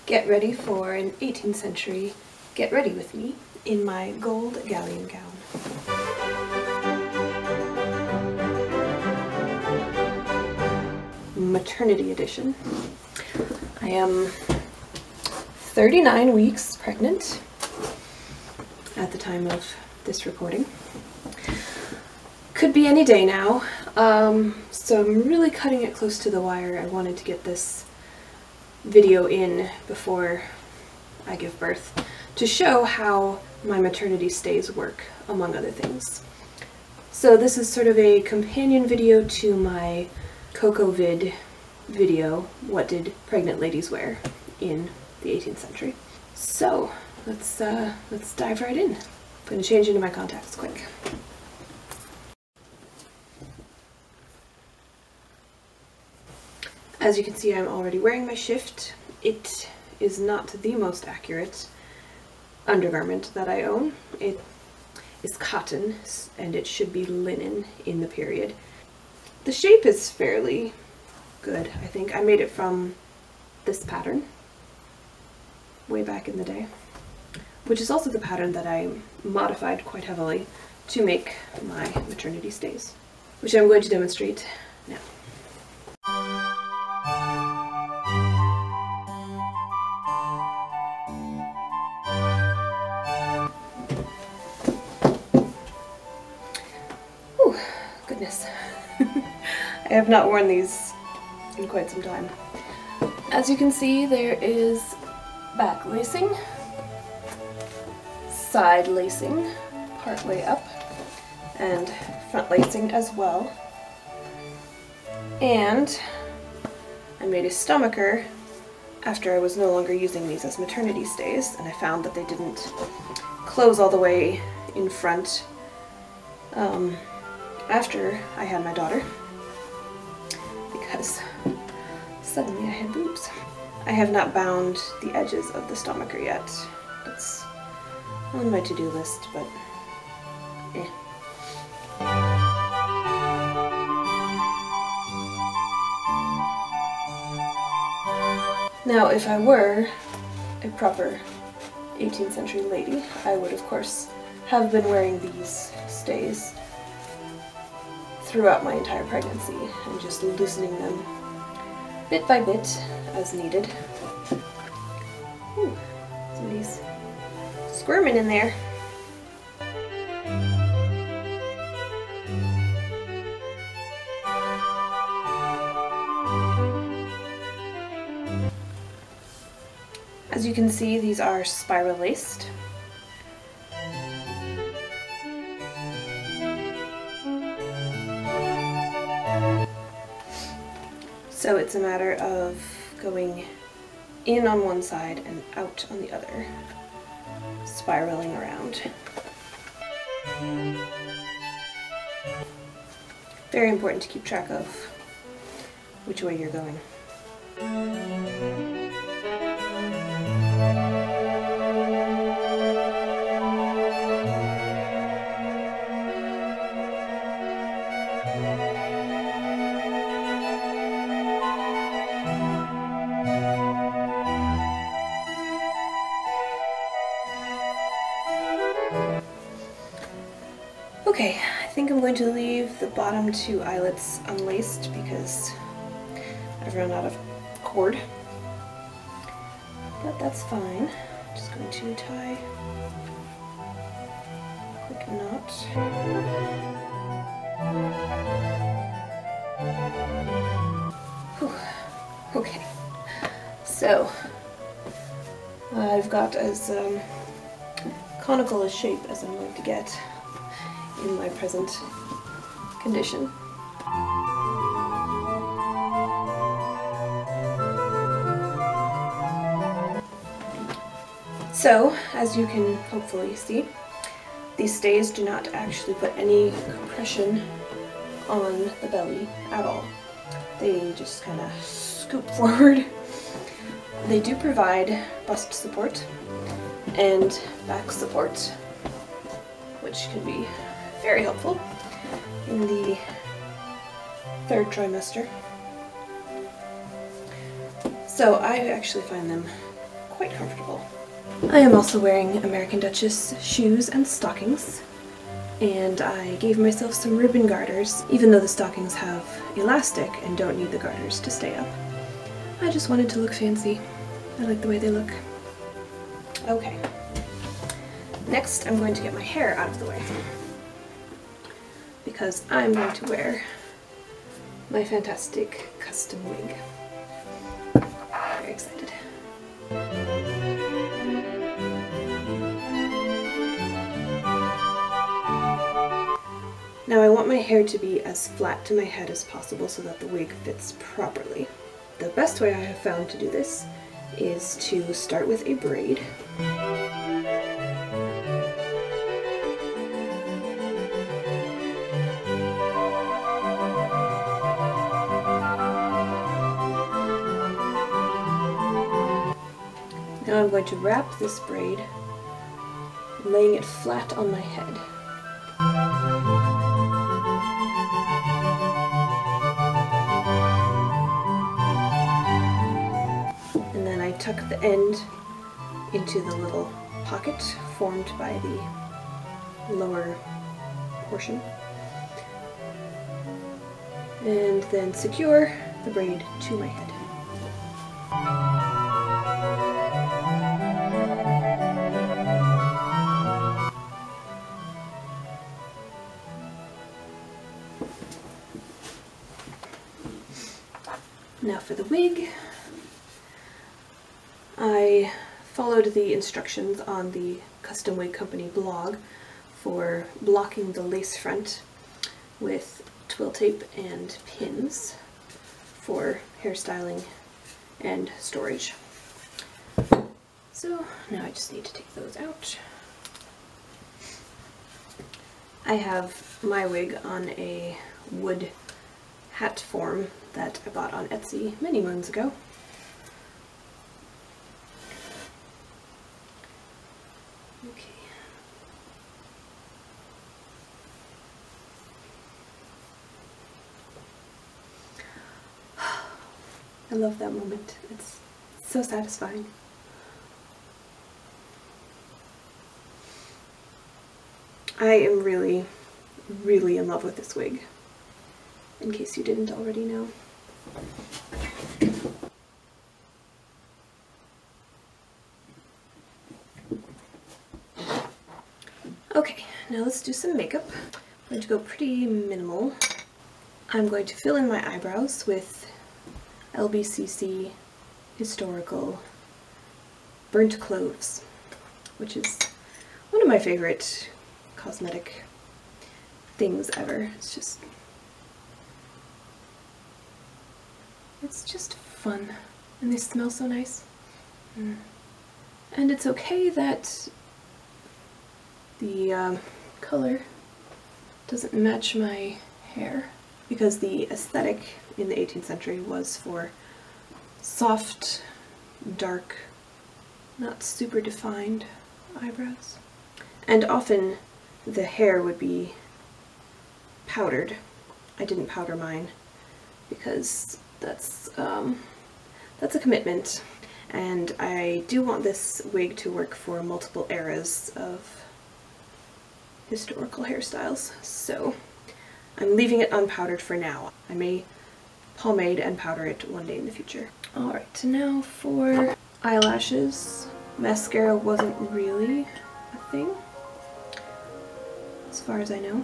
Get ready for an 18th century get ready with me in my gold galleon gown. Maternity edition. I am 39 weeks pregnant at the time of this recording. Could be any day now, so I'm really cutting it close to the wire. I wanted to get this video in before I give birth to show how my maternity stays work, among other things. So this is sort of a companion video to my CocoVid video, What Did Pregnant Ladies Wear in the 18th Century. So let's dive right in. I'm going to change into my contacts quick. As you can see, I'm already wearing my shift. It is not the most accurate undergarment that I own. It is cotton, and it should be linen in the period. The shape is fairly good, I think. I made it from this pattern way back in the day, which is also the pattern that I modified quite heavily to make my maternity stays, which I'm going to demonstrate now. Ooh, goodness. I have not worn these in quite some time. As you can see, there is back lacing, side lacing partway up, and front lacing as well. And I made a stomacher after I was no longer using these as maternity stays, and I found that they didn't close all the way in front after I had my daughter, because suddenly I had boobs. I have not bound the edges of the stomacher yet. That's on my to-do list, but eh. Now, if I were a proper 18th century lady, I would of course have been wearing these stays throughout my entire pregnancy and just loosening them bit by bit as needed. Ooh, somebody's squirming in there. As you can see, these are spiral laced. So it's a matter of going in on one side and out on the other, spiraling around. Very important to keep track of which way you're going. Okay, I think I'm going to leave the bottom two eyelets unlaced because I've run out of cord. But that's fine. I'm just going to tie a quick knot. Whew. Okay, so I've got as conical a shape as I'm going to get in my present condition. So, as you can hopefully see, these stays do not actually put any compression on the belly at all. They just kind of scoop forward. They do provide bust support and back support, which can be very helpful in the third trimester. So I actually find them quite comfortable. I am also wearing American Duchess shoes and stockings, and I gave myself some ribbon garters, even though the stockings have elastic and don't need the garters to stay up. I just wanted to look fancy. I like the way they look. Okay. Next, I'm going to get my hair out of the way, because I'm going to wear my fantastic custom wig. Very excited. Now I want my hair to be as flat to my head as possible so that the wig fits properly. The best way I have found to do this is to start with a braid. Now I'm going to wrap this braid, laying it flat on my head. And then I tuck the end into the little pocket formed by the lower portion, and then secure the braid to my head. Now for the wig, I followed the instructions on the Custom Wig Company blog for blocking the lace front with twill tape and pins for hairstyling and storage. So now I just need to take those out. I have my wig on a wood hat form that I bought on Etsy many moons ago. Okay. I love that moment. It's so satisfying. I am really, really in love with this wig, in case you didn't already know. Okay, now let's do some makeup. I'm going to go pretty minimal. I'm going to fill in my eyebrows with LBCC Historical Burnt Cloves, which is one of my favorite cosmetic things ever. It's just fun, and they smell so nice. And it's okay that the color doesn't match my hair, because the aesthetic in the 18th century was for soft, dark, not super defined eyebrows. And often the hair would be powdered. I didn't powder mine because that's a commitment, and I do want this wig to work for multiple eras of historical hairstyles, so I'm leaving it unpowdered for now. I may pomade and powder it one day in the future. Alright, now for eyelashes. Mascara wasn't really a thing, as far as I know,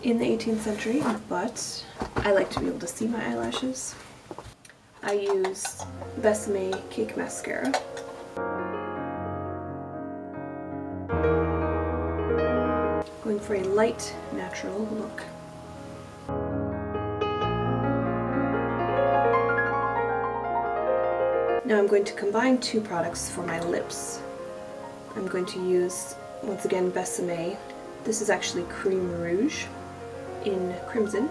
in the 18th century, but I like to be able to see my eyelashes. I use Besame Cake Mascara. Going for a light, natural look. Now I'm going to combine two products for my lips. I'm going to use, once again, Besame. This is actually Cream Rouge in Crimson.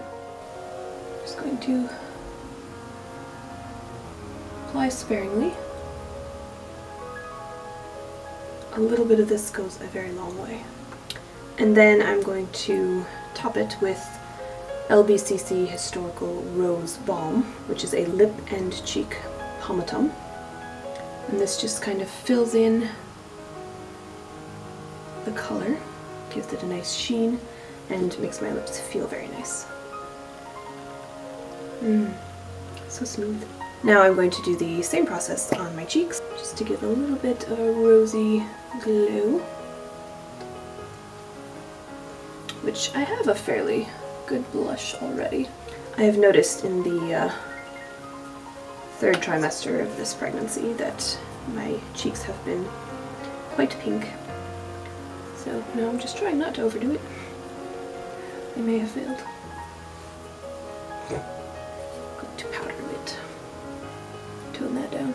Just going to apply sparingly. A little bit of this goes a very long way. And then I'm going to top it with LBCC Historical Rose Balm, which is a lip and cheek pomatum. And this just kind of fills in the color, gives it a nice sheen, and makes my lips feel very nice. So smooth. Now I'm going to do the same process on my cheeks, just to give a little bit of a rosy glow, which I have a fairly good blush already. I have noticed in the third trimester of this pregnancy that my cheeks have been quite pink. So now I'm just trying not to overdo it. I may have failed. Going to powder a bit. Tone that down.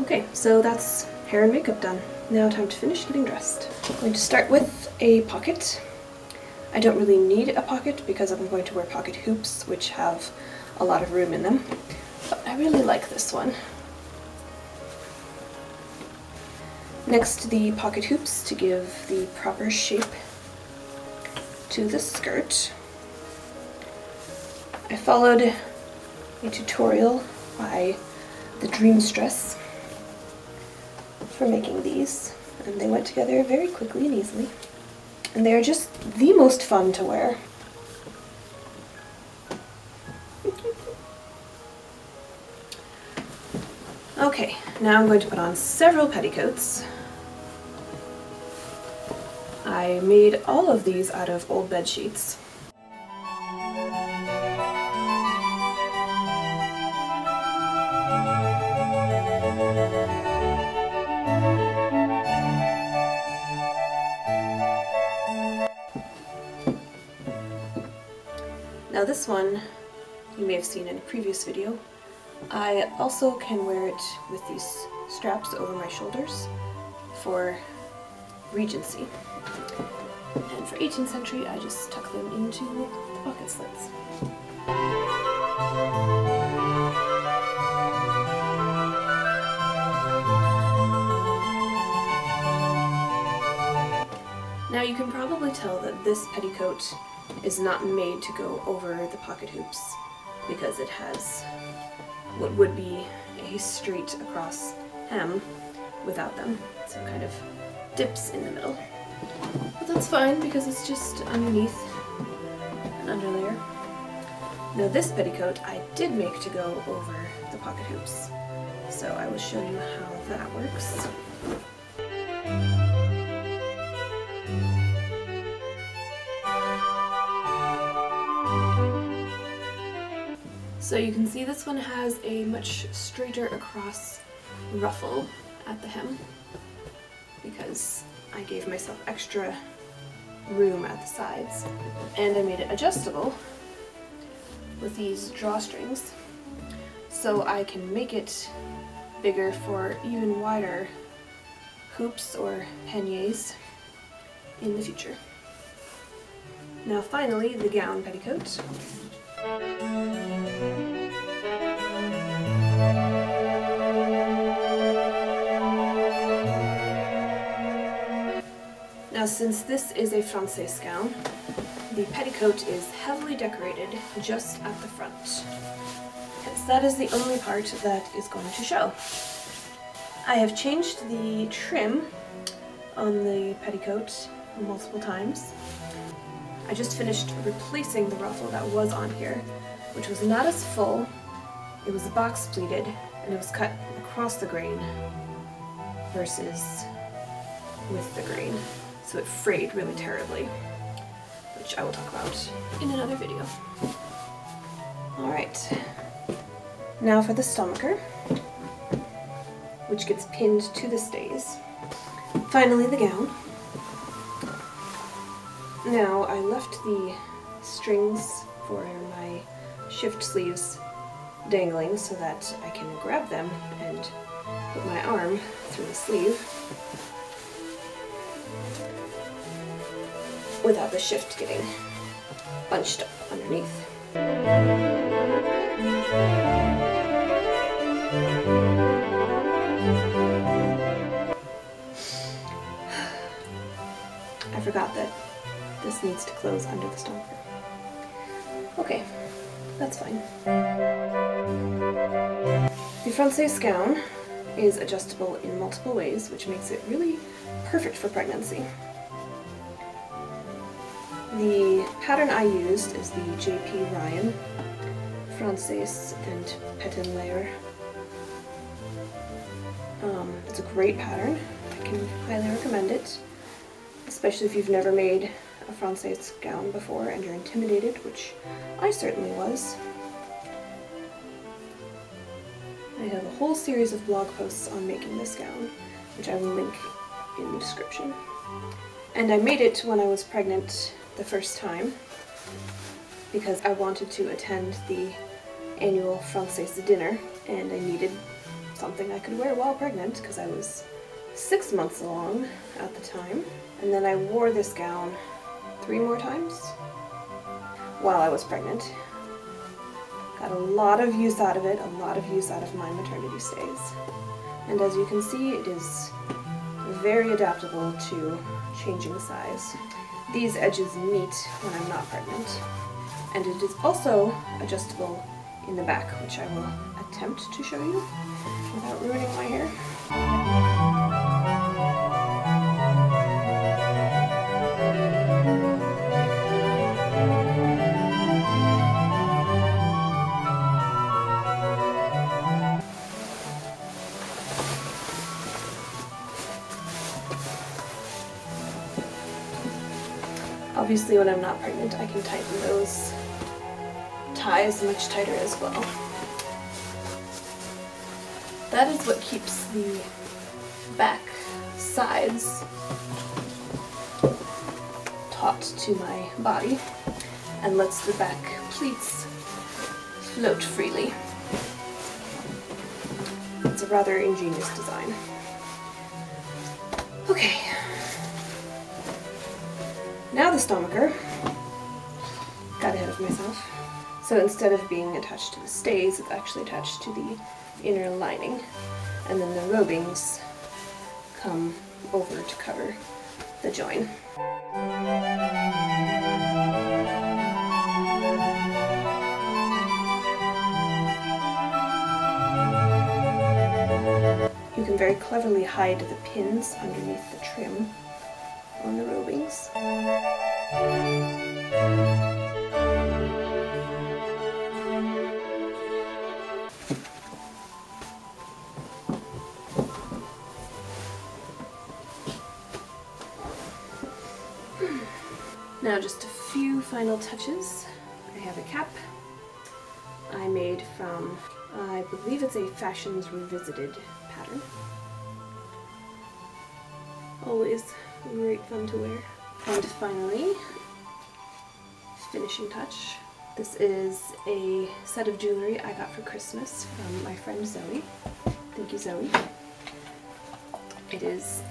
Okay, so that's hair and makeup done. Now time to finish getting dressed. I'm going to start with a pocket. I don't really need a pocket because I'm going to wear pocket hoops, which have a lot of room in them, but I really like this one. Next, the pocket hoops to give the proper shape to the skirt. I followed a tutorial by the Dreamstress for making these, and they went together very quickly and easily. And they're just the most fun to wear. Okay, now I'm going to put on several petticoats. I made all of these out of old bed sheets. Now this one, you may have seen in a previous video. I also can wear it with these straps over my shoulders for Regency. And for 18th century, I just tuck them into the pocket slits. Now you can probably tell that this petticoat is not made to go over the pocket hoops because it has what would be a straight across hem without them, so it kind of dips in the middle. But that's fine because it's just underneath an underlayer. Now this petticoat I did make to go over the pocket hoops, so I will show you how that works. So you can see this one has a much straighter across ruffle at the hem because I gave myself extra room at the sides, and I made it adjustable with these drawstrings so I can make it bigger for even wider hoops or panniers in the future. Now finally, the gown petticoat. Now since this is a Française gown, the petticoat is heavily decorated just at the front, because that is the only part that is going to show. I have changed the trim on the petticoat multiple times. I just finished replacing the ruffle that was on here, which was not as full. It was box pleated and it was cut across the grain versus with the grain. So it frayed really terribly, which I will talk about in another video. Alright, now for the stomacher, which gets pinned to the stays. Finally, the gown. Now I left the strings for my shift sleeves dangling so that I can grab them and put my arm through the sleeve without the shift getting bunched up underneath. I forgot that this needs to close under the stomacher. Okay, that's fine. Francais gown is adjustable in multiple ways, which makes it really perfect for pregnancy. The pattern I used is the J.P. Ryan Francais and Petticoat. It's a great pattern. I can highly recommend it, especially if you've never made a Francais gown before and you're intimidated, which I certainly was. I have a whole series of blog posts on making this gown, which I will link in the description. And I made it when I was pregnant the first time because I wanted to attend the annual Francais dinner and I needed something I could wear while pregnant because I was 6 months along at the time. And then I wore this gown 3 more times while I was pregnant. Got a lot of use out of it, a lot of use out of my maternity stays. And as you can see, it is very adaptable to changing size. These edges meet when I'm not pregnant. And it is also adjustable in the back, which I will attempt to show you without ruining my hair. Obviously, when I'm not pregnant, I can tighten those ties much tighter as well. That is what keeps the back sides taut to my body and lets the back pleats float freely. It's a rather ingenious design. Okay. Now the stomacher. Got ahead of myself. So instead of being attached to the stays, it's actually attached to the inner lining. And then the robings come over to cover the join. You can very cleverly hide the pins underneath the trim on the robings. Now just a few final touches. I have a cap I made from, I believe it's a Fashions Revisited pattern. Always great fun to wear. And finally, finishing touch. This is a set of jewelry I got for Christmas from my friend Zoe. Thank you, Zoe. It is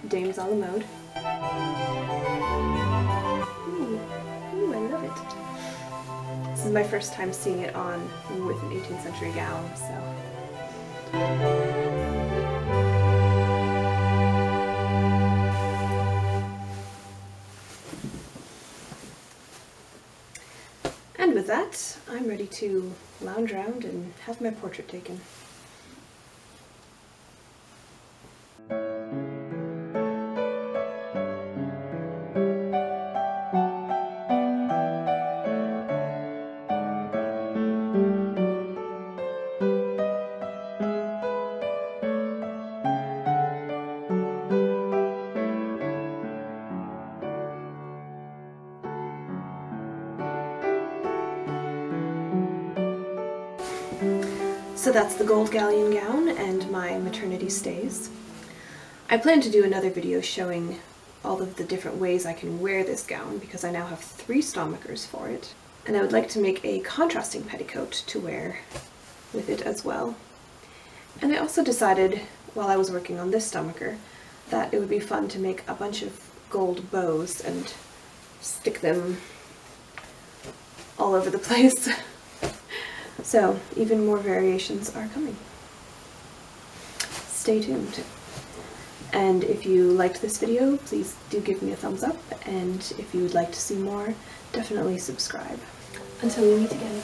Dames a la Mode. Ooh, I love it. This is my first time seeing it on with an 18th century gown, so. And with that, I'm ready to lounge around and have my portrait taken. So that's the gold galleon gown and my maternity stays. I plan to do another video showing all of the different ways I can wear this gown because I now have 3 stomachers for it. And I would like to make a contrasting petticoat to wear with it as well. And I also decided while I was working on this stomacher that it would be fun to make a bunch of gold bows and stick them all over the place. So, even more variations are coming. Stay tuned. And if you liked this video, please do give me a thumbs up, and if you would like to see more, definitely subscribe. Until we meet again.